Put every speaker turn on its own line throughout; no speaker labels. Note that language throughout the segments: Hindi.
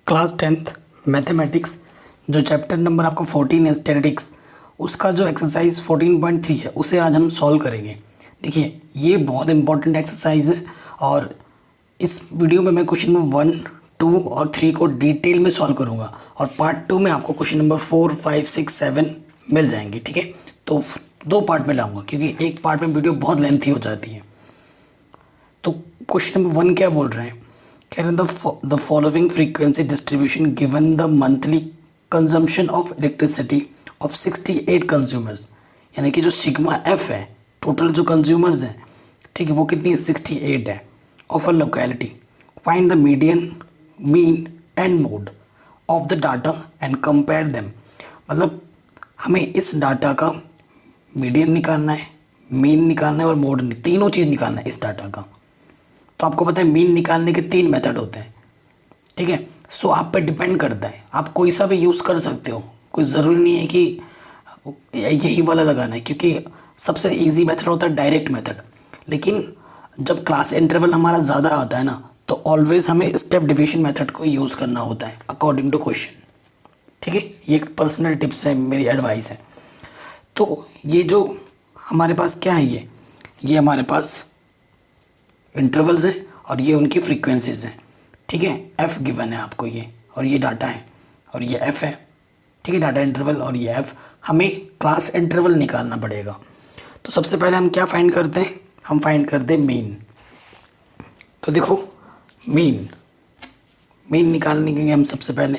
क्लास 10th मैथमेटिक्स जो चैप्टर नंबर आपको 14 है स्टैटिस्टिक्स, उसका जो एक्सरसाइज 14.3 है उसे आज हम सॉल्व करेंगे। देखिए ये बहुत इंपॉर्टेंट एक्सरसाइज है और इस वीडियो में मैं क्वेश्चन नंबर 1, 2 और 3 को डिटेल में सॉल्व करूंगा और पार्ट 2 में आपको क्वेश्चन नंबर 4, 5, 6, 7 मिल जाएंगे। ठीक है, तो दो पार्ट में लाऊंगा क्योंकि एक पार्ट में वीडियो बहुत लेंथी हो जाती है। तो क्वेश्चन नंबर 1 क्या बोल रहे हैं, कह रहे हैं the following frequency distribution given the monthly consumption of elasticity of 68 consumers, यानी कि जो सिग्मा एफ है टोटल जो कंज्यूमर्स हैं, ठीक है, वो कितनी है 68 है, of a locality. Find the median, mean and mode of the data and compare them. मतलब हमें इस डाटा का मीडियन निकालना है, मीन निकालना है और मोड, तीनों चीज़ निकालना है इस डाटा का। तो आपको पता है मीन निकालने के 3 मेथड होते हैं। ठीक है, सो आप पे डिपेंड करता है, आप कोई सा भी यूज़ कर सकते हो, कोई ज़रूरी नहीं है कि यही वाला लगाना है, क्योंकि सबसे इजी मेथड होता है डायरेक्ट मेथड। लेकिन जब क्लास इंटरवल हमारा ज़्यादा आता है ना, तो ऑलवेज़ हमें स्टेप डिवीजन मेथड को यूज़ करना होता है अकॉर्डिंग टू क्वेश्चन। ठीक है, ये एक पर्सनल टिप्स है, मेरी एडवाइस है। तो ये जो हमारे पास क्या है, ये हमारे पास इंटरवल्स है और ये उनकी फ्रीक्वेंसीज हैं। ठीक है, एफ गिवन है आपको ये, और ये डाटा है और ये एफ है। ठीक है, डाटा इंटरवल और ये एफ, हमें क्लास इंटरवल निकालना पड़ेगा। तो सबसे पहले हम क्या फाइंड करते हैं, हम फाइंड करते हैं मीन। तो देखो मीन निकालने के लिए हम सबसे पहले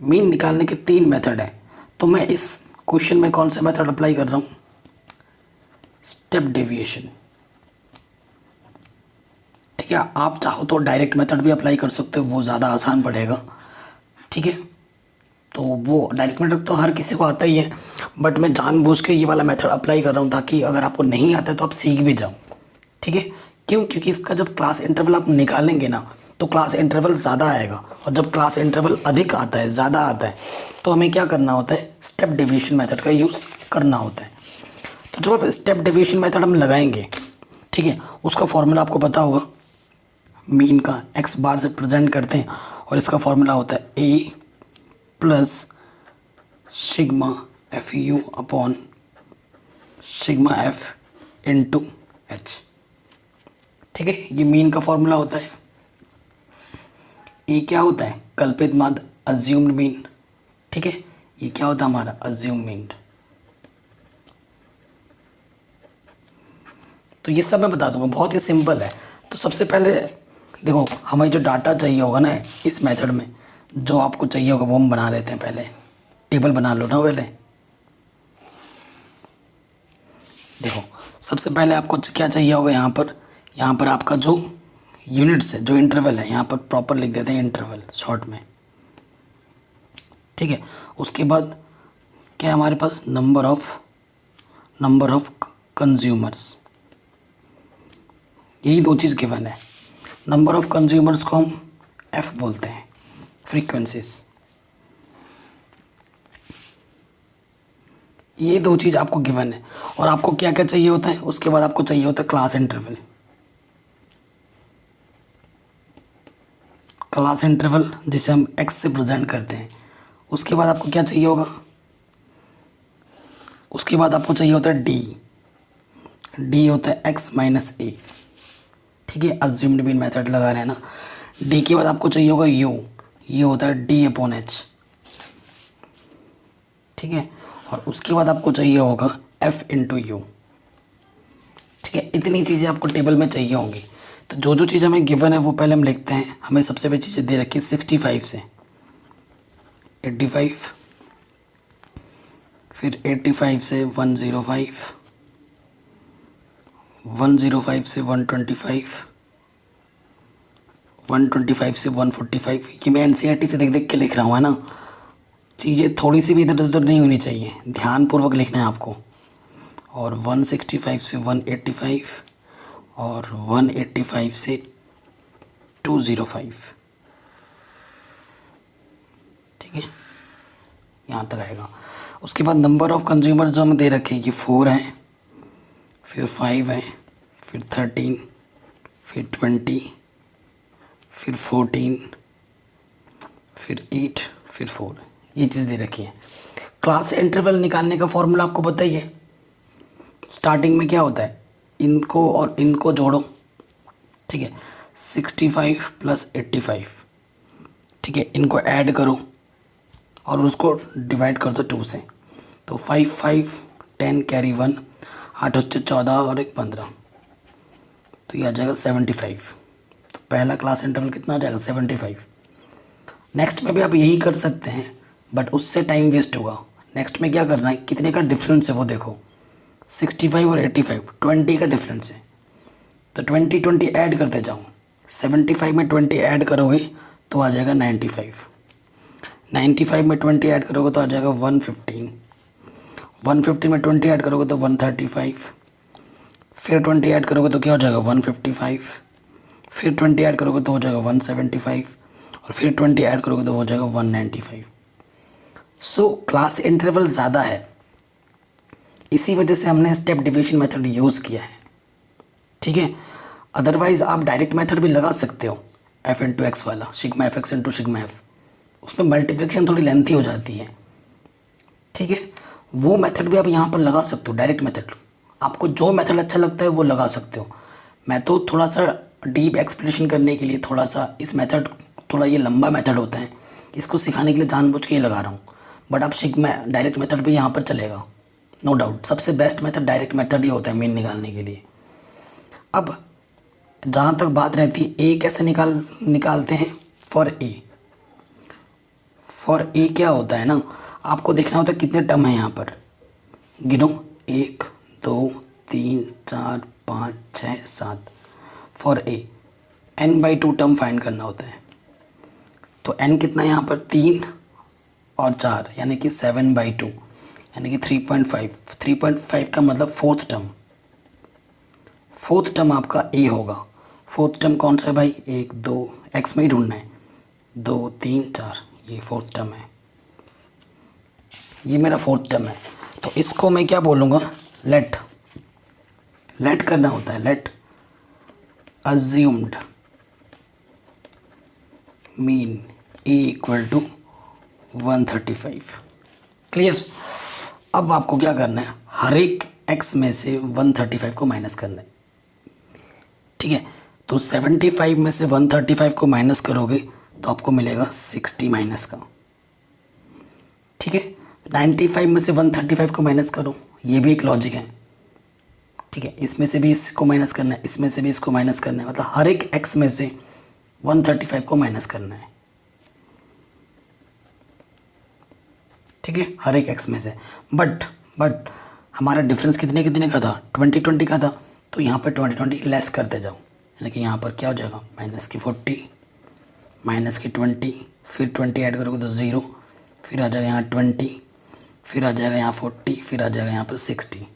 मीन निकालने के 3 मेथड है। तो मैं इस क्वेश्चन में कौन सा मेथड अप्लाई कर रहा हूँ, स्टेप डेविएशन। ठीक है, आप चाहो तो डायरेक्ट मेथड भी अप्लाई कर सकते हो, वो ज़्यादा आसान पड़ेगा। ठीक है, तो वो डायरेक्ट मेथड तो हर किसी को आता ही है, बट मैं जानबूझ के ये वाला मेथड अप्लाई कर रहा हूँ ताकि अगर आपको नहीं आता है तो आप सीख भी जाओ। ठीक है, क्यों, क्योंकि इसका जब क्लास इंटरवल आप निकालेंगे ना, तो क्लास इंटरवल ज़्यादा आएगा, और जब क्लास इंटरवल अधिक आता है, ज़्यादा आता है, तो हमें क्या करना होता है, स्टेप डेविएशन मेथड का यूज़ करना होता है। तो जब आप स्टेप डेविएशन मेथड हम लगाएंगे, ठीक है, उसका फॉर्मूला आपको पता होगा, मीन का एक्स बार से प्रेजेंट करते हैं और इसका फॉर्मूला होता है A plus sigma F U upon sigma F into H. ठीक है, ये मीन का फॉर्मूला होता है। ये क्या होता है, कल्पित माध्य, अज्यूम्ड मीन। ठीक है, ये क्या होता है हमारा अज्यूम मीन। तो ये सब मैं बता दूंगा, बहुत ही सिंपल है। तो सबसे पहले देखो, हमें जो डाटा चाहिए होगा ना इस मेथड में, जो आपको चाहिए होगा वो हम बना लेते हैं। पहले टेबल बना लो ना। पहले देखो, सबसे पहले आपको क्या चाहिए होगा, यहाँ पर आपका जो यूनिट्स है, जो इंटरवल है, यहाँ पर प्रॉपर लिख देते हैं इंटरवल शॉर्ट में। ठीक है, उसके बाद क्या है हमारे पास, नंबर ऑफ कंज्यूमर्स। यही 2 चीज़ गिवन है। नंबर ऑफ कंज्यूमर्स को हम एफ बोलते हैं, फ्रीक्वेंसीज। ये 2 चीज़ आपको गिवन है। और आपको क्या क्या चाहिए होता है, उसके बाद आपको चाहिए होता है क्लास इंटरवल। क्लास इंटरवल जिसे हम एक्स से प्रेजेंट करते हैं। उसके बाद आपको क्या चाहिए होगा, उसके बाद आपको चाहिए होता है डी होता है एक्स माइनस ए। ठीक है, अज्यूम्ड मीन मेथड लगा रहे हैं ना। डी के बाद आपको चाहिए होगा यू, ये होता है डी अपॉन एच। ठीक है, और उसके बाद आपको चाहिए होगा एफ इंटू यू। ठीक है, इतनी चीज़ें आपको टेबल में चाहिए होंगी। तो जो चीज़ हमें गिवन है वो पहले हम लिखते हैं। हमें सबसे पहले चीज़ें दे रखी है 65 से 85, फिर 85 से 105, 105 से 125, 125 से 145। कि मैं एनसीईआरटी से देख के लिख रहा हूँ, है ना। चीज़ें थोड़ी सी भी इधर उधर नहीं होनी चाहिए, ध्यानपूर्वक लिखना है आपको। और 165 से 185 और 185 से 205। ठीक है, यहाँ तक आएगा। उसके बाद नंबर ऑफ़ कंज्यूमर जो हमें दे रखे हैं, ये 4 हैं, फिर 5 है, फिर 13, फिर 20, फिर 14, फिर 8, फिर 4, ये चीज़ दे रखी है। क्लास इंटरवल निकालने का फॉर्मूला आपको पता ही है। स्टार्टिंग में क्या होता है, इनको और इनको जोड़ो, ठीक है, 65 प्लस 85, ठीक है, इनको ऐड करो और उसको डिवाइड कर दो 2 से। तो 5 5 10 कैरी 1, 8 बच्चे 14 और 1 15, तो ये आ जाएगा 75। तो पहला क्लास इंटरवल कितना आ जाएगा 75। नेक्स्ट में भी आप यही कर सकते हैं, बट उससे टाइम वेस्ट होगा। नेक्स्ट में क्या करना है, कितने का डिफरेंस है वो देखो, 65 और 85, 20 का डिफरेंस है। तो 20 20 ऐड करते जाओ, 75 में 20 ऐड करोगे तो आ जाएगा 95, 95 में 20 ऐड करोगे तो आ जाएगा 115, 150 में 20 ऐड करोगे तो 135, फिर 20 ऐड करोगे तो क्या हो जाएगा 155, फिर 20 ऐड करोगे तो हो जाएगा 175, और फिर 20 ऐड करोगे तो हो जाएगा 195। सो क्लास इंटरवल ज़्यादा है, इसी वजह से हमने स्टेप डिवीजन मेथड यूज़ किया है, ठीक है। अदरवाइज़ आप डायरेक्ट मेथड भी लगा सकते हो, एफ इंटू एक्स वाला, sigma F x into sigma F, उसमें मल्टीप्लिकेशन थोड़ी लेंथी हो जाती है, ठीक है। वो मेथड भी आप यहाँ पर लगा सकते हो, डायरेक्ट मेथड। आपको जो मेथड अच्छा लगता है वो लगा सकते हो। मैं तो थोड़ा सा डीप एक्सप्लेनेशन करने के लिए थोड़ा सा इस मेथड, थोड़ा ये लंबा मेथड होता है, इसको सिखाने के लिए जानबूझ के ये लगा रहा हूँ। बट आप सिग्मा डायरेक्ट मेथड भी यहाँ पर चलेगा, नो डाउट। सबसे बेस्ट मेथड डायरेक्ट मेथड ही होता है मीन निकालने के लिए। अब जहाँ तक बात रहती है ए कैसे निकालते हैं, फॉर ए क्या होता है ना, आपको देखना होता है कितने टर्म है यहाँ पर, गिनो 1 2 3 4 5 6 7। For a n/2 term find करना होता है, तो n कितना है यहाँ पर 3 और 4, यानी कि 7/2, यानी कि 3.5। 3.5 का मतलब फोर्थ टर्म आपका ए होगा। फोर्थ टर्म कौन सा है भाई, 1 2, एक्स में ही ढूंढना है, 2 3 4, ये फोर्थ टर्म है, ये मेरा फोर्थ टर्म है। तो इसको मैं क्या बोलूँगा, लेट करना होता है, let assumed mean A equal to 135। Clear. अब आपको क्या करना है, हर एक एक्स में से 135 को माइनस करना है, ठीक है। तो 75 में से 135 को माइनस करोगे तो आपको मिलेगा 60 माइनस का, ठीक है। 95 में से 135 को माइनस करो, ये भी एक लॉजिक है, ठीक है। इसमें से भी इसको माइनस करना है, इसमें से भी इसको माइनस करना है, मतलब हर एक एक्स में से 135 को माइनस करना है, ठीक है, हर एक एक्स में से। बट हमारा डिफरेंस कितने का था, 20 का था, तो यहाँ पर 20 लेस करते जाओ, यानी कि यहाँ पर क्या हो जाएगा, -40 -20, फिर 20 ऐड करोगे तो 0, फिर आ जाएगा यहाँ 20, फिर आ जाएगा यहाँ 40, फिर आ जाएगा यहाँ पर 60।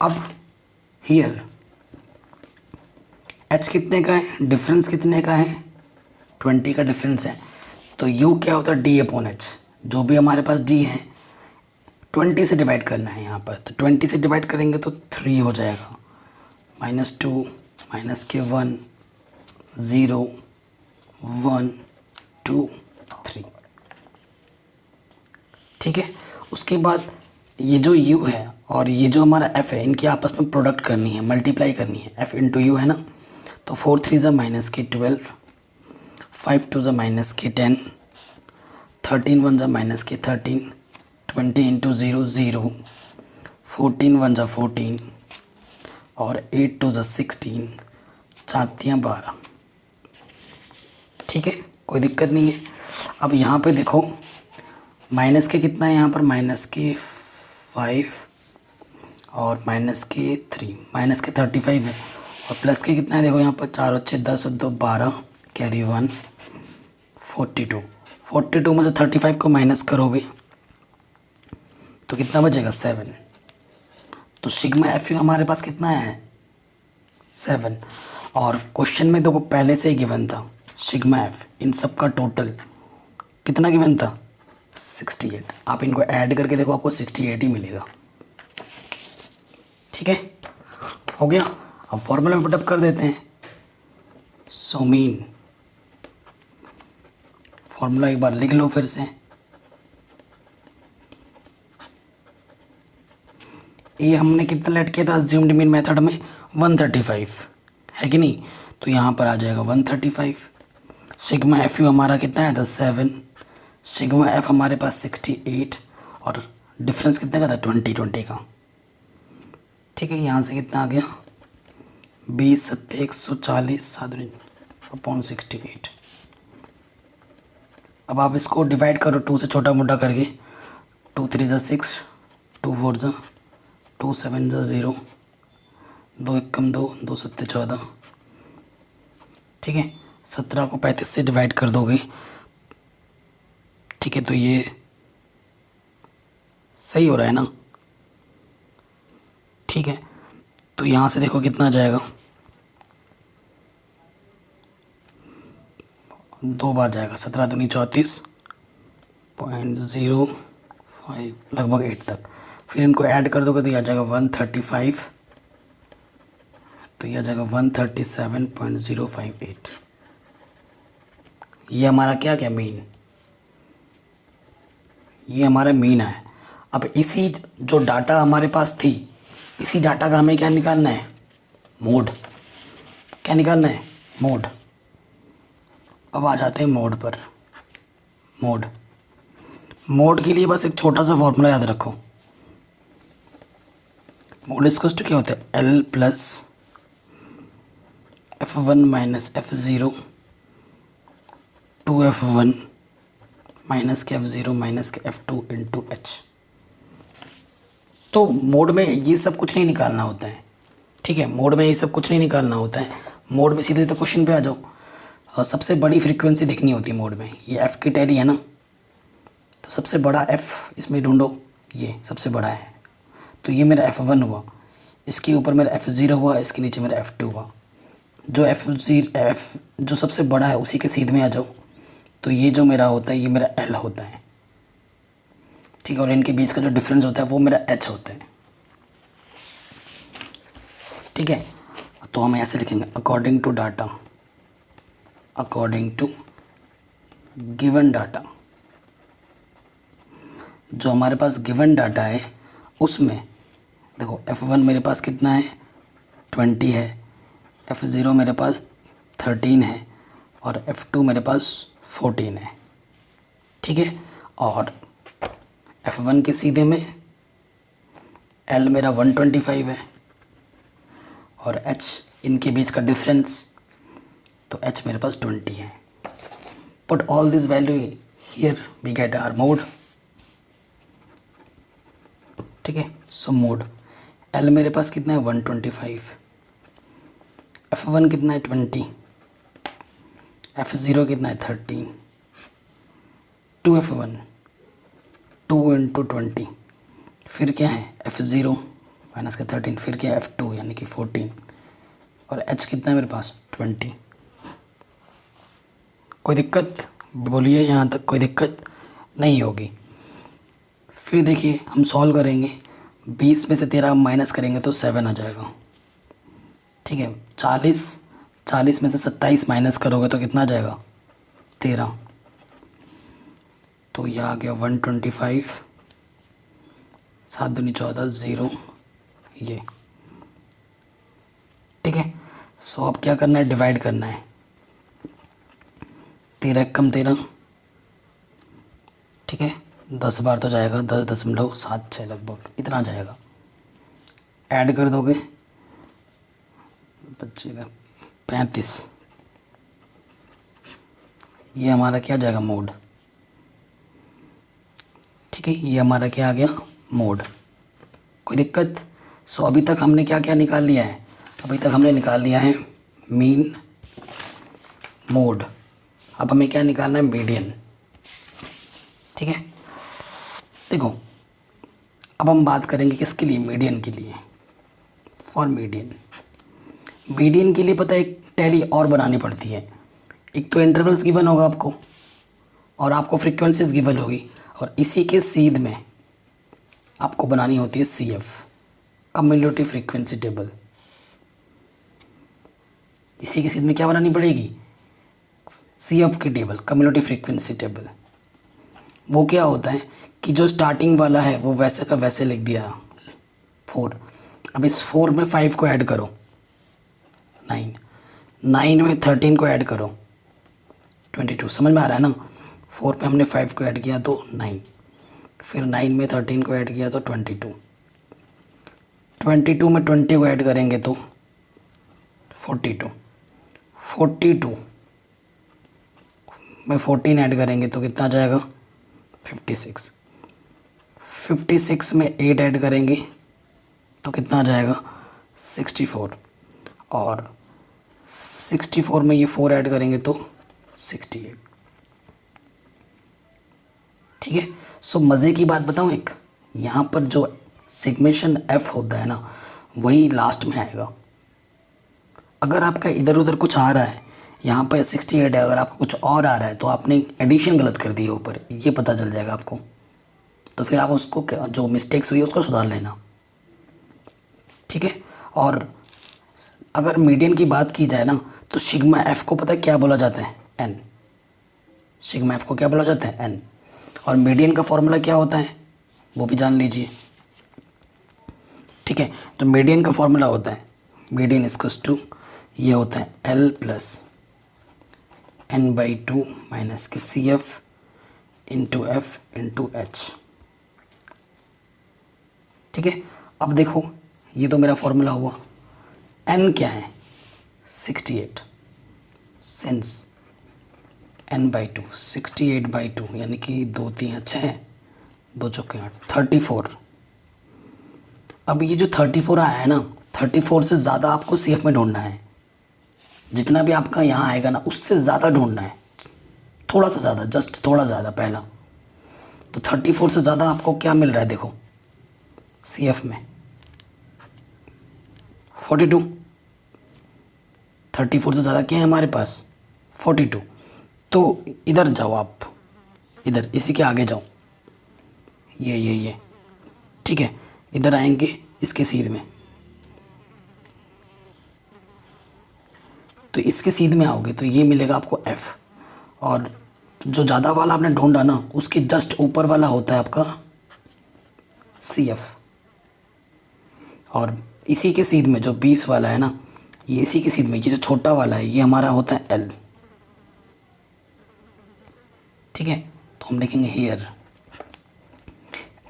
अब हियर h कितने का है, डिफरेंस कितने का है, 20 का डिफरेंस है, तो u क्या होता है, d/h। जो भी हमारे पास d है 20 से डिवाइड करना है यहाँ पर, तो 20 से डिवाइड करेंगे तो 3 हो जाएगा, -2 -1 0 1 2 3, ठीक है। उसके बाद ये जो u है और ये जो हमारा f है, इनकी आपस में प्रोडक्ट करनी है, मल्टीप्लाई करनी है, f इंटू यू है ना। तो 4 3 -12, 5 2 -10, 13 1 -13, 20 इंटू 0 0, 14 1 14, और 8 2 16, 4 12, ठीक है, कोई दिक्कत नहीं है। अब यहाँ पे देखो माइनस के कितना है, यहाँ पर -5 और -3, -35 है, और प्लस के कितना है, देखो यहाँ पर 4 और 6 10 और 2 12, कैरी 1 42 में से 35 को माइनस करोगे तो कितना बचेगा, 7। तो सिग्मा एफ यू हमारे पास कितना है, 7। और क्वेश्चन में देखो पहले से ही गिवन था सिग्मा एफ, इन सब का टोटल कितना गिवन था, 68। आप इनको ऐड करके देखो, आपको 68 ही मिलेगा, ठीक है, हो गया। अब फॉर्मूला में पुटअप कर देते हैं, सो मीन फॉर्मूला एक बार लिख लो फिर से। ये हमने कितना लेट किया था अज्यूम्ड मीन मेथड में 135 है कि नहीं, तो यहाँ पर आ जाएगा 135। सिग्मा एफ यू हमारा कितना है था 7, सिग्मा एफ हमारे पास 68 और डिफरेंस कितने का था 20 का। ठीक है, यहाँ से कितना आ गया 20 सत्ते 140 अपॉन 68। अब आप इसको डिवाइड करो 2 से छोटा मोटा करके, 2 3 ज़ा 6, 2 4 ज़ा 2 7 ज़ा 0, 2 1 कम 2, 2 7 14। ठीक है, 17 को 35 से डिवाइड कर दोगे। ठीक है, तो ये सही हो रहा है ना। ठीक है, तो यहाँ से देखो कितना जाएगा, 2 बार जाएगा, 17 दूनी 34.05 लगभग 8 तक। फिर इनको ऐड कर दोगे तो यह आ जाएगा 135, तो यह आ जाएगा 137.058। ये हमारा क्या क्या मीन, ये हमारा मीन है। अब इसी जो डाटा हमारे पास थी, इसी डाटा का हमें क्या निकालना है, मोड। क्या निकालना है, मोड। अब आ जाते हैं मोड पर। मोड के लिए बस एक छोटा सा फॉर्मूला याद रखो। मोड इसको क्या होता है, L plus F1 minus F0 2F1 minus के F0 माइनस के F2 इंटू H। तो मोड में ये सब कुछ नहीं निकालना होता है। ठीक है, मोड में ये सब कुछ नहीं निकालना होता है। मोड में सीधे तो क्वेश्चन पे आ जाओ। और सबसे बड़ी फ्रीक्वेंसी देखनी होती है मोड में। ये F की टैली है ना, तो सबसे बड़ा F इसमें ढूंढो, ये सबसे बड़ा है। तो ये मेरा F1 हुआ, इसके ऊपर मेरा F0 हुआ, इसके नीचे मेरा F2 हुआ। जो F जो सबसे बड़ा है उसी के सीध में आ जाओ। तो ये जो मेरा होता है ये मेरा L होता है। ठीक है, और इनके बीच का जो डिफरेंस होता है वो मेरा H होता है। ठीक है, तो हम ऐसे लिखेंगे according to data, according to given data. जो हमारे पास गिवन डाटा है उसमें देखो F1 मेरे पास कितना है 20 है, F0 मेरे पास 13 है और F2 मेरे पास 14 है। ठीक है, और F1 के सीधे में L मेरा 125 है और H इनके बीच का डिफरेंस, तो H मेरे पास 20 है। Put all this value here we get our mode. ठीक है, सो मोड L मेरे पास कितना है 125, F1 कितना है 20, F0 कितना है 13, 2F1 2 इंटू 20, फिर क्या है F0 माइनस का 13, फिर क्या है F2 यानी कि 14 और H कितना है मेरे पास 20। कोई दिक्कत बोलिए, यहाँ तक कोई दिक्कत नहीं होगी। फिर देखिए हम सॉल्व करेंगे, 20 में से 13 माइनस करेंगे तो 7 आ जाएगा। ठीक है, 40 में से 27 माइनस करोगे तो कितना आ जाएगा 13, तो यह आ गया 125, 7 दूनी 14 0 ये। ठीक है, सो अब क्या करना है, डिवाइड करना है। 13 कम 13, ठीक है, 10 बार तो जाएगा, 10.76 लगभग इतना जाएगा। ऐड कर दोगे 35, ये हमारा क्या जाएगा मोड। ठीक है, ये हमारा क्या आ गया मोड। कोई दिक्कत। सो अभी तक हमने क्या क्या निकाल लिया है, अभी तक हमने निकाल लिया है मीन, मोड। अब हमें क्या निकालना है, मीडियन। ठीक है, देखो अब हम बात करेंगे किसके लिए, मीडियन के लिए। और मीडियन के लिए पता है एक टैली और बनानी पड़ती है। एक तो इंटरवल्स गिवन होगा आपको और आपको फ्रीक्वेंसीज गिवन होगी, और इसी के सीध में आपको बनानी होती है CF, कम्युलेटिव फ्रीक्वेंसी टेबल। इसी के सीध में क्या बनानी पड़ेगी, CF की टेबल, कम्युलेटिव फ्रीक्वेंसी टेबल। वो क्या होता है कि जो स्टार्टिंग वाला है वो वैसे का वैसे लिख दिया 4। अब इस 4 में 5 को ऐड करो 9, 9 में 13 को ऐड करो 22। समझ में आ रहा है ना। 4 में हमने 5 को ऐड किया तो 9, फिर 9 में 13 को ऐड किया तो 22, 22 में 20 को ऐड करेंगे तो 42, 42 में 14 ऐड करेंगे तो कितना आ जाएगा 56, 56 में 8 ऐड करेंगे तो कितना आ जाएगा 64, और 64 में ये 4 ऐड करेंगे तो 68। ठीक है। सो मज़े की बात बताऊँ एक, यहाँ पर जो सिग्मेशन F होता है ना वही लास्ट में आएगा। अगर आपका इधर उधर कुछ आ रहा है, यहाँ पर 68 है, अगर आपको कुछ और आ रहा है तो आपने एडिशन गलत कर दी है ऊपर, ये पता चल जाएगा आपको। तो फिर आप उसको जो मिस्टेक्स हुई है उसको सुधार लेना। ठीक है। और अगर मीडियन की बात की जाए ना तो सिग्मा F को पता है क्या बोला जाता है, N। सिग्मा F को क्या बोला जाता है, N। और मीडियन का फॉर्मूला क्या होता है वो भी जान लीजिए। ठीक है। तो मीडियन का फॉर्मूला होता है, मीडियन इक्वल्स टू ये होता है L प्लस n/2 माइनस के CF into F into H। ठीक है। अब देखो ये तो मेरा फॉर्मूला हुआ, n क्या है 68, सिंस n/2 68/2 यानी कि 2 3 6 2 चौके 8 34। अब ये जो 34 आया है ना, 34 से ज़्यादा आपको CF में ढूंढना है। जितना भी आपका यहाँ आएगा ना उससे ज़्यादा ढूंढना है, थोड़ा सा ज़्यादा, जस्ट थोड़ा ज़्यादा पहला। तो 34 से ज़्यादा आपको क्या मिल रहा है देखो CF में 42। 34 से ज़्यादा क्या है हमारे पास 42। तो इधर जाओ आप, इधर इसी के आगे जाओ, ये ठीक है। इधर आएंगे इसके सीध में, तो इसके सीध में आओगे तो ये मिलेगा आपको F। और जो ज़्यादा वाला आपने ढूंढा ना उसके जस्ट ऊपर वाला होता है आपका CF। और इसी के सीध में जो 20 वाला है ना, ये इसी के सीध में ये जो छोटा वाला है ये हमारा होता है L। ठीक है। तो हम लिखेंगे हियर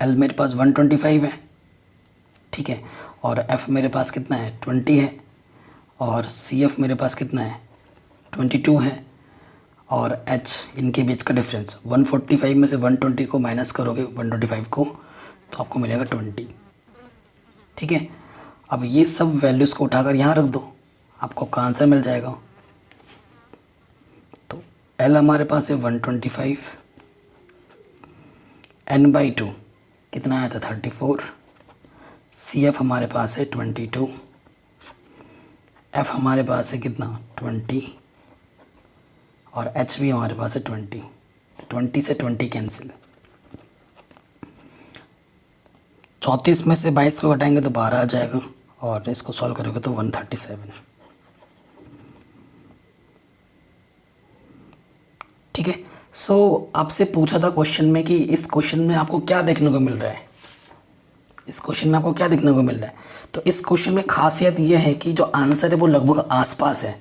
L मेरे पास 125 है। ठीक है। और F मेरे पास कितना है 20 है, और CF मेरे पास कितना है 22 है, और H इनके बीच का डिफरेंस 145 में से 120 को माइनस करोगे 125 को तो आपको मिलेगा 20। ठीक है। अब ये सब वैल्यूज़ को उठाकर यहाँ रख दो, आपको का आंसर मिल जाएगा। तो L हमारे पास है 125, n/2 कितना आया था 34, CF हमारे पास है 22, F हमारे पास है कितना 20, और H भी हमारे पास है 20। तो 20 से 20 कैंसिल, 34 में से 22 को घटाएंगे तो 12 आ जाएगा, और इसको सॉल्व करोगे तो 137। ठीक है। सो आपसे पूछा था क्वेश्चन में कि इस क्वेश्चन में आपको क्या देखने को मिल रहा है, इस क्वेश्चन में आपको क्या देखने को मिल रहा है। तो इस क्वेश्चन में खासियत ये है कि जो आंसर है वो लगभग आसपास है।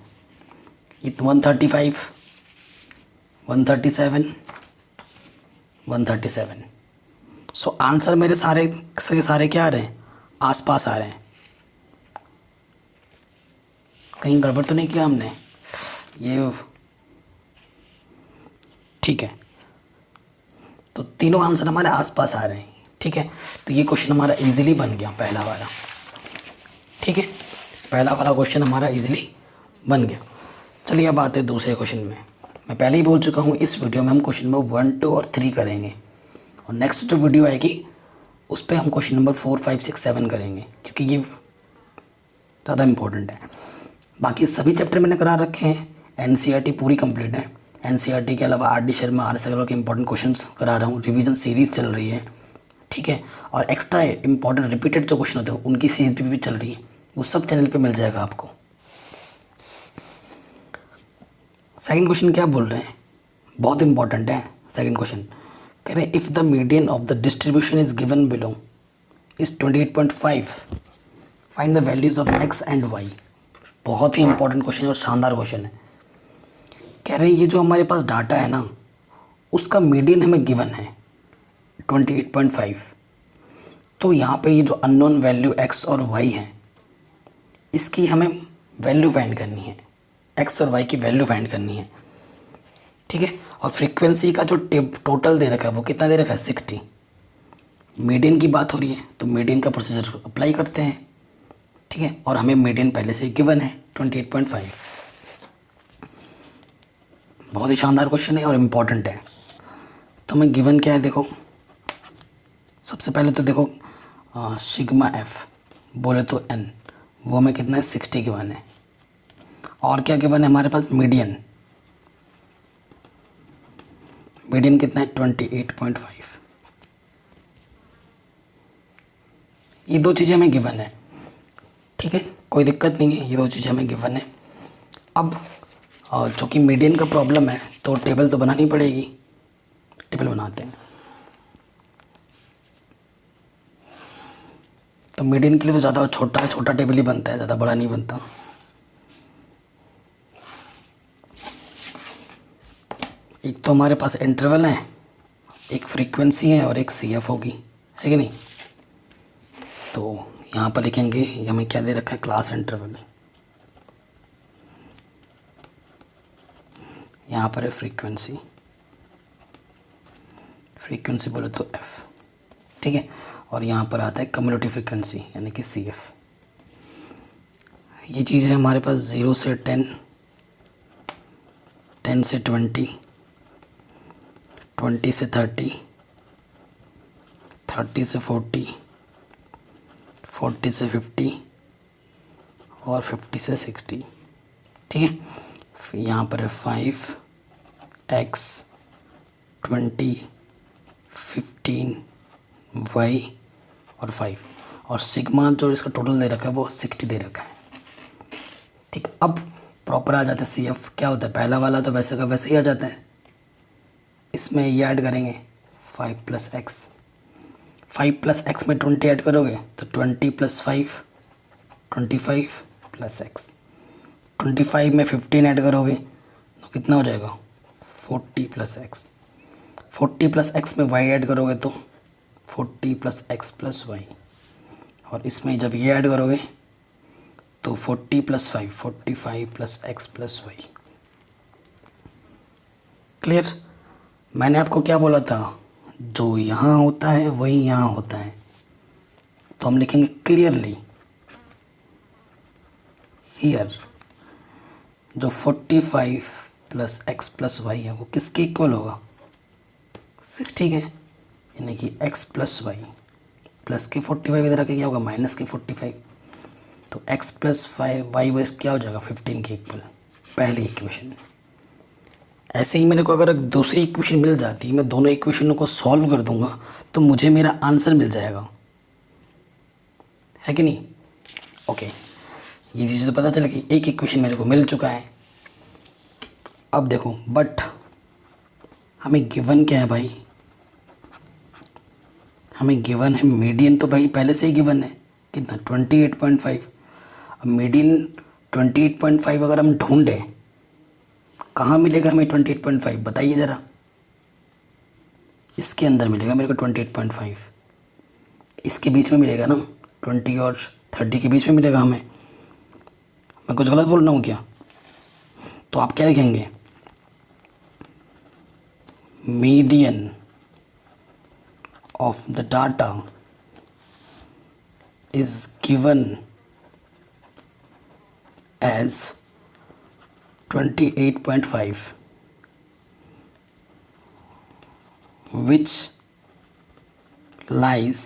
ये 135, 137, 137। सो आंसर मेरे सारे क्या आ रहे हैं, आसपास आ रहे हैं। कहीं गड़बड़ तो नहीं किया हमने ये। ठीक है। तो तीनों आंसर हमारे आसपास आ रहे हैं। ठीक है। तो ये क्वेश्चन हमारा इजीली बन गया पहला वाला। ठीक है। पहला वाला क्वेश्चन हमारा इजीली बन गया। चलिए अब आते हैं दूसरे क्वेश्चन में। मैं पहले ही बोल चुका हूँ इस वीडियो में हम क्वेश्चन नंबर 1, 2 और 3 करेंगे, और नेक्स्ट जो वीडियो आएगी उस पर हम क्वेश्चन नंबर 4, 5, 6, 7 करेंगे, क्योंकि ये ज़्यादा इम्पोर्टेंट है। बाकी सभी चैप्टर मैंने करा रखे हैं, NCERT पूरी कंप्लीट है। NCERT के अलावा RD शर्मा, RS अग्रवाल के इंपॉर्टेंट क्वेश्चंस करा रहा हूँ, रिवीजन सीरीज़ चल रही है। ठीक है। और एक्स्ट्रा इंपॉर्टेंट रिपीटेड जो क्वेश्चन होते हैं उनकी सीरीज भी चल रही है, वो सब चैनल पे मिल जाएगा आपको। सेकंड क्वेश्चन क्या बोल रहे हैं, बहुत इंपॉर्टेंट है सेकंड क्वेश्चन। कह रहे हैं if the median of the distribution is given below is 28.5, find the values of X and Y. बहुत ही इंपॉर्टेंट क्वेश्चन है और शानदार क्वेश्चन है। कह रहे हैं ये जो हमारे पास डाटा है ना, उसका मीडियन हमें गिवन है 28.5। तो यहाँ पे ये जो अननोन वैल्यू एक्स और वाई है, इसकी हमें वैल्यू फाइंड करनी है, एक्स और वाई की वैल्यू फाइंड करनी है, ठीक है। और फ्रीक्वेंसी का जो टोटल दे रखा है वो कितना दे रखा है, 60। मीडियन की बात हो रही है तो मीडियन का प्रोसीजर अप्लाई करते हैं, ठीक है। और हमें मीडियन पहले से गिवन है 28.5। बहुत ही शानदार क्वेश्चन है और इम्पॉर्टेंट है। तो हमें गिवन क्या है, देखो सबसे पहले तो देखो सिग्मा एफ बोले तो एन, वो हमें कितना है 60 गिवन है। और क्या गिवन है हमारे पास, मीडियन। मीडियन कितना है 28.5। ये दो चीज़ें हमें गिवन है, ठीक है, कोई दिक्कत नहीं है, ये दो चीज़ें हमें गिवन है। अब चूँकि मीडियन का प्रॉब्लम है तो टेबल तो बनानी पड़ेगी, टेबल बनाते हैं। तो मीडियन के लिए तो ज़्यादा छोटा टेबल ही बनता है, ज़्यादा बड़ा नहीं बनता। एक तो हमारे पास इंटरवल है, एक फ्रीक्वेंसी है और एक सी एफ होगी, है कि नहीं। तो यहाँ पर लिखेंगे हमें क्या दे रखा है, क्लास इंटरवल। यहाँ पर है फ्रीक्वेंसी, फ्रीक्वेंसी बोले तो एफ, ठीक है। और यहाँ पर आता है कम्युनिटी फ्रीक्वेंसी यानी कि सी एफ। ये चीज़ है हमारे पास 0 से 10, 10 से 20, 20 से 30, 30 से 40, 40 से 50 और 50 से 60, ठीक है। फिर यहाँ पर है 5x 20 15 y और 5, और सिग्मा जो इसका टोटल दे रखा है वो 60 दे रखा है, ठीक। अब प्रॉपर आ जाता है सी एफ। क्या होता है, पहला वाला तो वैसे का वैसे ही आ जाता है, इसमें ये ऐड करेंगे 5 + x, 5 + x में 20 ऐड करोगे तो 20 + 5 25 + x, 25 में 15 ऐड करोगे तो कितना हो जाएगा 40 + x, 40 + x में y ऐड करोगे तो 40 + x + y, और इसमें जब ये ऐड करोगे तो 40 + 5 45 + x + y। क्लियर। मैंने आपको क्या बोला था, जो यहाँ होता है वही यहाँ होता है, तो हम लिखेंगे क्लियरली हियर जो 45 + x + y है वो किसके इक्वल होगा, 60 के, यानी कि x + y प्लस के 45 इधर आके क्या होगा माइनस के 45, तो x + 5 y वैस क्या हो जाएगा 15 के इक्वल, पहली इक्वेशन। ऐसे ही मेरे को अगर दूसरी इक्वेशन मिल जाती, मैं दोनों इक्वेशनों को सॉल्व कर दूंगा तो मुझे मेरा आंसर मिल जाएगा, है कि नहीं। ओके, ये चीज़ तो पता चल गई, एक इक्वेशन मेरे को मिल चुका है। अब देखो बट हमें गिवन क्या है भाई, हमें गिवन है मीडियन, तो भाई पहले से ही गिवन है कितना 28.5। अब मीडियन 28.5 अगर हम ढूंढें कहाँ मिलेगा हमें 28.5, बताइए ज़रा। इसके अंदर मिलेगा मेरे को 28.5, इसके बीच में मिलेगा ना, 20 और 30 के बीच में मिलेगा हमें। मैं कुछ गलत बोल रहा हूँ क्या, तो आप क्या लिखेंगे, median of the data is given as 28.5 which lies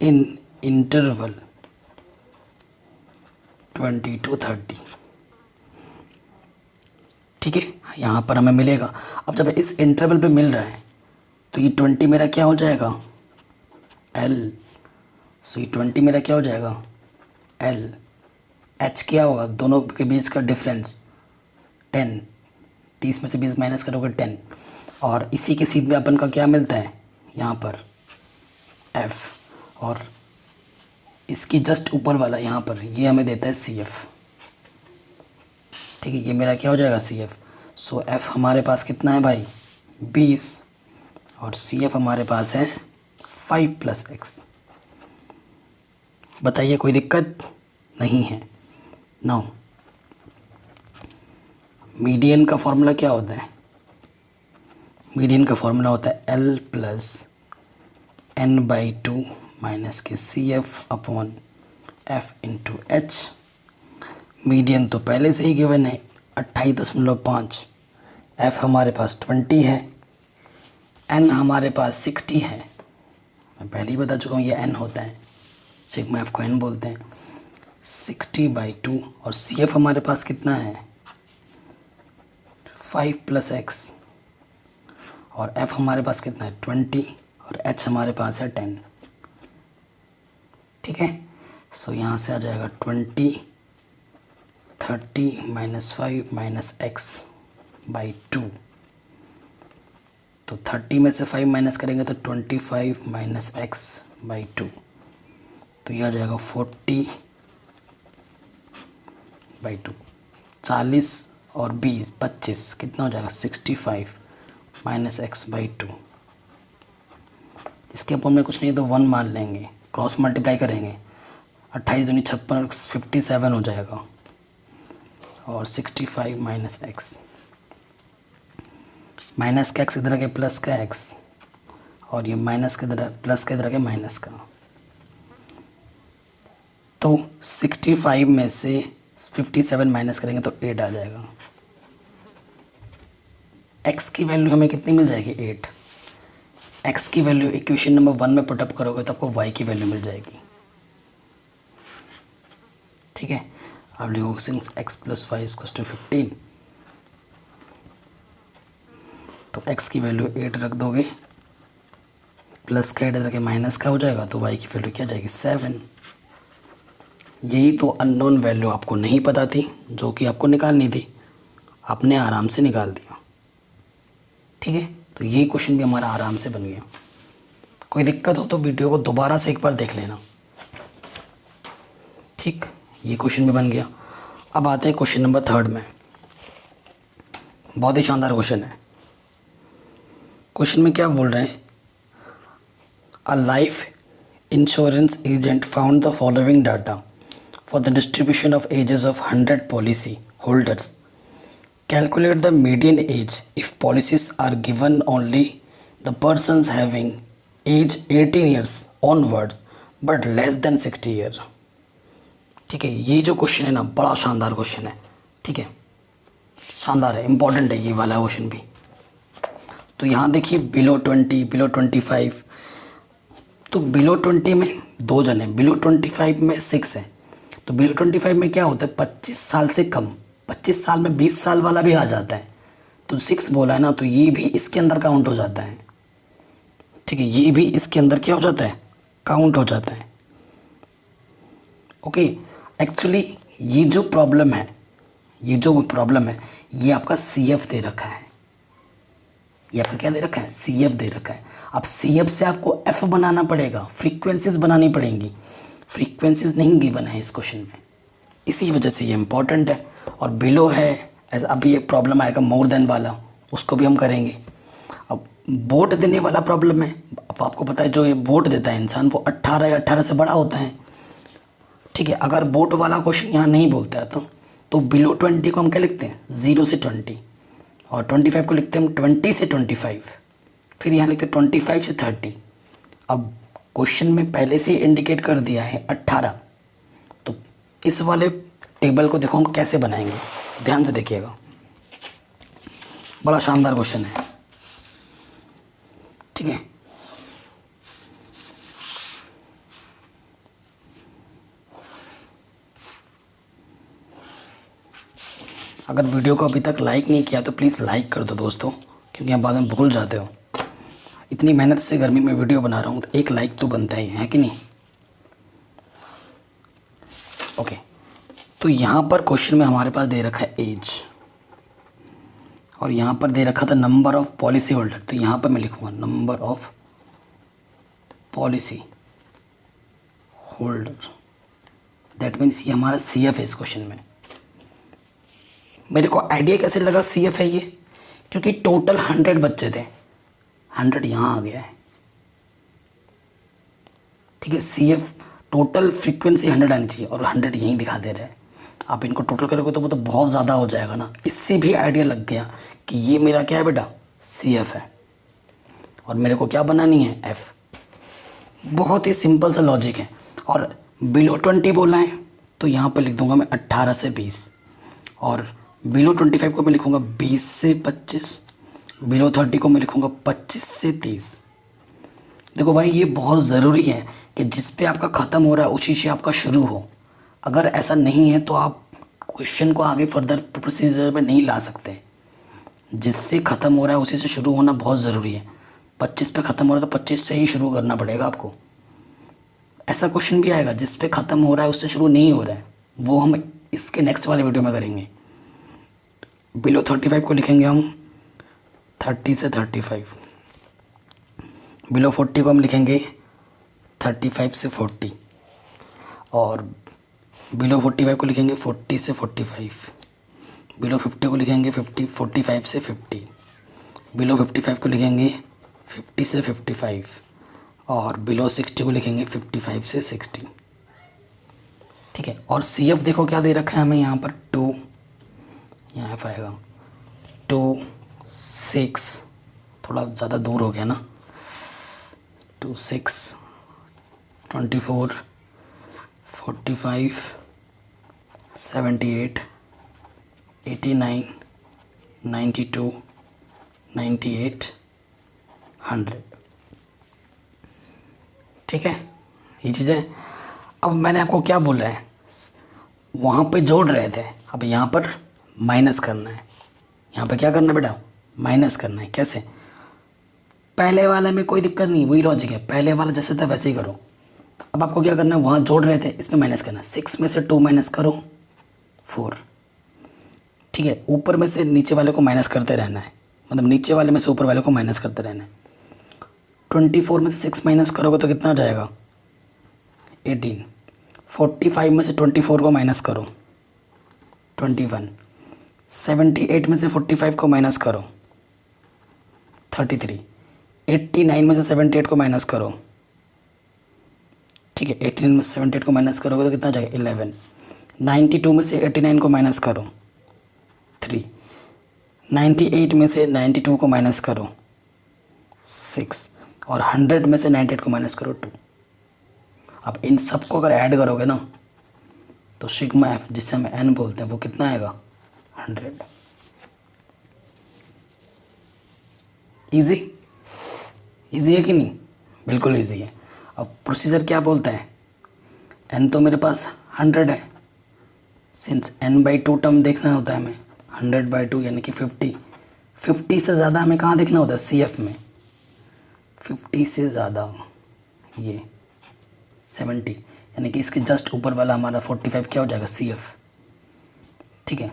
in interval 20 to 30, ठीक है। यहाँ पर हमें मिलेगा, अब जब इस इंटरवल पे मिल रहा है तो ये 20 मेरा क्या हो जाएगा L, सो ये 20 मेरा क्या हो जाएगा L, H क्या होगा दोनों के बीच का डिफरेंस 10, 30 में से 20 माइनस करोगे 10, और इसी के सीध में अपन का क्या मिलता है यहाँ पर f, और इसकी जस्ट ऊपर वाला यहाँ पर ये हमें देता है CF। ठीक है, ये मेरा क्या हो जाएगा CF। सो f हमारे पास कितना है भाई 20, और CF हमारे पास है 5 + x। बताइए कोई दिक्कत नहीं है। नाउ मीडियन का फॉर्मूला क्या होता है? मीडियन का फॉर्मूला होता है L + n/2 माइनस के CF/f × h। मीडियन तो पहले से ही गिवन है 28.5, f हमारे पास 20 है, n हमारे पास 60 है। मैं पहले ही बता चुका हूँ ये n होता है, सिग्मा f को n बोलते हैं। 60/2, और CF हमारे पास कितना है 5 + x, और f हमारे पास कितना है 20, और h हमारे पास है 10। ठीक है, सो यहाँ से आ जाएगा 20, 30 - 5 - x/2। तो 30 में से 5 माइनस करेंगे तो 25 - x/2, तो यह आ जाएगा 40/2। 40 और 20 25 कितना हो जाएगा 65 - x/2। इसके ऊपर में कुछ नहीं है तो 1 मान लेंगे, क्रॉस मल्टीप्लाई करेंगे, 28 दूनी 56, 57 हो जाएगा, और 65 - x। माइनस का x इधर के प्लस का x, और ये माइनस के इधर प्लस का इधर के माइनस का। तो 65 में से 57 माइनस करेंगे तो 8 आ जाएगा। x की वैल्यू हमें कितनी मिल जाएगी 8। x की वैल्यू इक्वेशन नंबर 1 में पुटअप करोगे तो आपको y की वैल्यू मिल जाएगी। ठीक है, अब लिखोगे सिंस x + y = 15, तो x की वैल्यू 8 रख दोगे, प्लस का 8 इधर के माइनस का हो जाएगा, तो y की वैल्यू क्या जाएगी 7। यही तो अननोन वैल्यू आपको नहीं पता थी, जो कि आपको निकालनी थी, आपने आराम से निकाल दिया। ठीक है, तो यही क्वेश्चन भी हमारा आराम से बन गया। कोई दिक्कत हो तो वीडियो को दोबारा से एक बार देख लेना। ठीक, ये क्वेश्चन भी बन गया। अब आते हैं क्वेश्चन नंबर 3 में। बहुत ही शानदार क्वेश्चन है। क्वेश्चन में क्या बोल रहे हैं, a life insurance agent found the following data for the distribution of ages of 100 policy holders. Calculate the median age if policies are given only the persons having age 18 years onwards but less than 60 years. ठीक है, ये जो क्वेश्चन है ना बड़ा शानदार क्वेश्चन है। ठीक है, शानदार है, इंपॉर्टेंट है ये वाला क्वेश्चन भी। तो यहाँ देखिए बिलो 20, बिलो 25, तो बिलो 20 में 2 जन हैं, बिलो 25 में 6 हैं। तो बिलो 25 में क्या होता है 25 साल से कम, 25 साल में 20 साल वाला भी आ जाता है, तो 6 बोला है ना, तो ये भी इसके अंदर काउंट हो जाता है। ठीक है, ये भी इसके अंदर क्या हो जाता है काउंट हो जाता है। ओके, एक्चुअली ये जो प्रॉब्लम है, ये आपका CF दे रखा है। ये आपका क्या दे रखा है CF दे रखा है। अब CF से आपको F बनाना पड़ेगा, फ्रीक्वेंसीज बनानी पड़ेंगी। फ्रीक्वेंसीज नहीं गिवन है इस क्वेश्चन में, इसी वजह से ये इंपॉर्टेंट है। और बिलो है, ऐसा अभी एक प्रॉब्लम आएगा मोर देन वाला, उसको भी हम करेंगे। अब वोट देने वाला प्रॉब्लम है। अब आपको पता है जो ये वोट देता है इंसान वो 18 या 18 से बड़ा होता है। ठीक है, अगर वोट वाला क्वेश्चन यहाँ नहीं बोलता है तो बिलो 20 को हम क्या लिखते हैं 0 से 20, और 25 को लिखते हैं हम 20 से 25, फिर यहाँ लिखते हैं 25 से 30। अब क्वेश्चन में पहले से इंडिकेट कर दिया है 18, तो इस वाले टेबल को देखो हम कैसे बनाएंगे, ध्यान से देखिएगा, बड़ा शानदार क्वेश्चन है। ठीक है, अगर वीडियो को अभी तक लाइक नहीं किया तो प्लीज़ लाइक कर दो दोस्तों, क्योंकि आप बाद में भूल जाते हो। इतनी मेहनत से गर्मी में वीडियो बना रहा हूँ तो एक लाइक तो बनता ही है कि नहीं। ओके, तो यहाँ पर क्वेश्चन में हमारे पास दे रखा है एज। और यहाँ पर दे रखा था नंबर ऑफ पॉलिसी होल्डर, तो यहाँ पर मैं लिखूँगा number of policy holder. That means ये हमारा CF है इस क्वेश्चन में। मेरे को आइडिया कैसे लगा CF है ये, क्योंकि टोटल 100 बच्चे थे, 100 यहाँ आ गया है, ठीक है। CF टोटल फ्रीक्वेंसी 100 आनी चाहिए और 100 यहीं दिखा दे रहा है। आप इनको टोटल करोगे तो वो तो बहुत ज़्यादा हो जाएगा ना। इससे भी आइडिया लग गया कि ये मेरा क्या है बेटा, CF है, और मेरे को क्या बनानी है, F। बहुत ही सिंपल सा लॉजिक है। और बिलो 20 बोला है तो यहाँ पर लिख दूंगा मैं 18 से 20, और बिलो 25 को मैं लिखूँगा 20 से 25, बिलो 30 को मैं लिखूँगा 25 से 30। देखो भाई, ये बहुत ज़रूरी है कि जिस पे आपका ख़त्म हो रहा है उसी से आपका शुरू हो। अगर ऐसा नहीं है तो आप क्वेश्चन को आगे फर्दर प्रोसीजर में नहीं ला सकते। जिससे ख़त्म हो रहा है उसी से शुरू होना बहुत ज़रूरी है। 25 पे ख़त्म हो रहा है तो 25 से ही शुरू करना पड़ेगा आपको। ऐसा क्वेश्चन भी आएगा जिस पे ख़त्म हो रहा है उससे शुरू नहीं हो रहा है, वो हम इसके नेक्स्ट वाले वीडियो में करेंगे। बिलो 35 को लिखेंगे हम 30 से 35, बिलो 40 को हम लिखेंगे 35 से 40, और बिलो 45 को लिखेंगे 40 से 45, बिलो 50 को लिखेंगे 45 से 50, बिलो 55 को लिखेंगे 50 से 55, और बिलो 60 को लिखेंगे 55 से 60, ठीक है। और CF देखो क्या दे रखा है हमें यहाँ पर 2, यहाँ F आएगा 2 6, थोड़ा ज़्यादा दूर हो गया ना, 2 6 24 45 78 89 92 98 100, ठीक है। ये चीज़ें अब मैंने आपको क्या बोला है, वहाँ पे जोड़ रहे थे, अब यहाँ पर माइनस करना है। यहाँ पे क्या करना है बेटा, माइनस करना है। कैसे, पहले वाले में कोई दिक्कत नहीं, वही लॉजिक है, पहले वाला जैसे था वैसे ही करो। अब आपको क्या करना है, वहाँ जोड़ रहे थे, इसमें माइनस करना है। 6 में से 2 माइनस करो 4, ठीक है। ऊपर में से नीचे वाले को माइनस करते रहना है, मतलब नीचे वाले में से ऊपर वाले को माइनस करते रहना है। 24 में से 6 माइनस करोगे तो कितना जाएगा, 18। 45 में से 24 को माइनस करो 21। 78 में से 45 को माइनस करो 33। 89 में से 78 को माइनस करो, ठीक है। 89 में से 78 को माइनस करोगे तो कितना जाएगा, 11। 92 में से 89 को माइनस करो 3। 98 में से 92 को माइनस करो 6, और 100 में से 98 को माइनस करो 2। अब इन सबको अगर ऐड करोगे ना तो सिग्मा F, जिससे हम N बोलते हैं, वो कितना आएगा, 100। इजी, इजी है कि नहीं, बिल्कुल इजी है। अब प्रोसीजर क्या बोलते हैं, N तो मेरे पास 100 है, सिंस N/2 टर्म देखना होता है हमें, 100/2 यानी कि 50। 50 से ज़्यादा हमें कहाँ देखना होता है, CF में। 50 से ज़्यादा ये 70, यानी कि इसके जस्ट ऊपर वाला हमारा 45 क्या हो जाएगा, CF, ठीक है।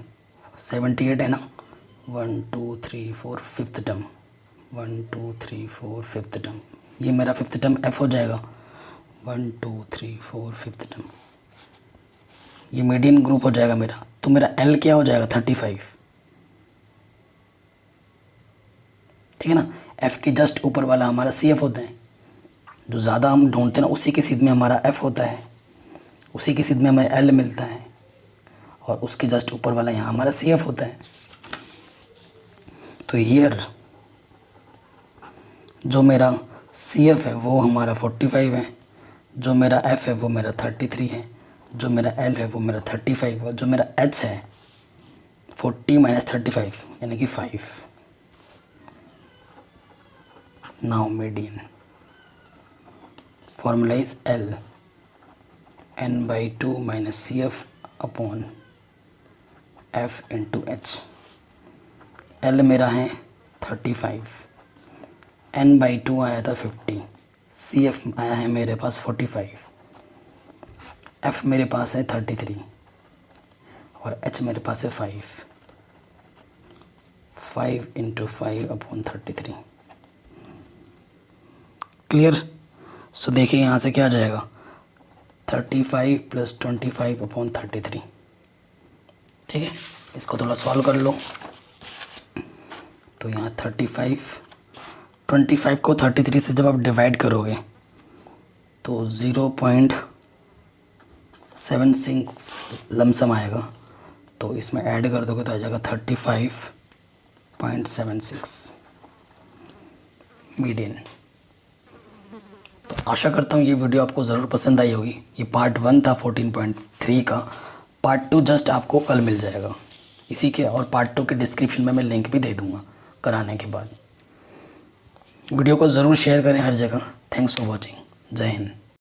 78 है ना, 1 2 3 4 5th टर्म, 1 2 3 4 5th टर्म, ये मेरा 5th टर्म F हो जाएगा। 1 2 3 4 5th टर्म, ये मीडियन ग्रुप हो जाएगा मेरा। तो मेरा L क्या हो जाएगा, 35, ठीक है ना। F के जस्ट ऊपर वाला हमारा CF होता है, जो ज़्यादा हम ढूंढते हैं ना उसी के सीध में हमारा F होता है, उसी के सीध में हमें L मिलता है, और उसके जस्ट ऊपर वाला यहाँ हमारा CF होता है। तो हियर जो मेरा CF है वो हमारा 45 है, जो मेरा F है वो मेरा 33 है, जो मेरा L है वो मेरा 35 है, और जो मेरा H है 40 - 35 यानी कि 5। Now median formula is L N/2 - CF upon F into H। L मेरा है 35, N/2 आया था 50, CF आया है मेरे पास 45, F मेरे पास है 33, और H मेरे पास है 5। 5 इंटू 5/33। क्लियर। सो देखिए यहाँ से क्या आ जाएगा 35 + 25/33। ठीक है, इसको थोड़ा सॉल्व कर लो। तो यहाँ 25 को 33 से जब आप डिवाइड करोगे तो 0.76 लमसम आएगा, तो इसमें ऐड कर दोगे तो आ जाएगा 35.76 मीडियन। तो आशा करता हूँ ये वीडियो आपको ज़रूर पसंद आई होगी। ये पार्ट 1 था 14.3 का। पार्ट 2 जस्ट आपको कल मिल जाएगा इसी के, और पार्ट 2 के डिस्क्रिप्शन में मैं लिंक भी दे दूँगा कराने के बाद। वीडियो को ज़रूर शेयर करें हर जगह। Thanks for watching. जय हिंद।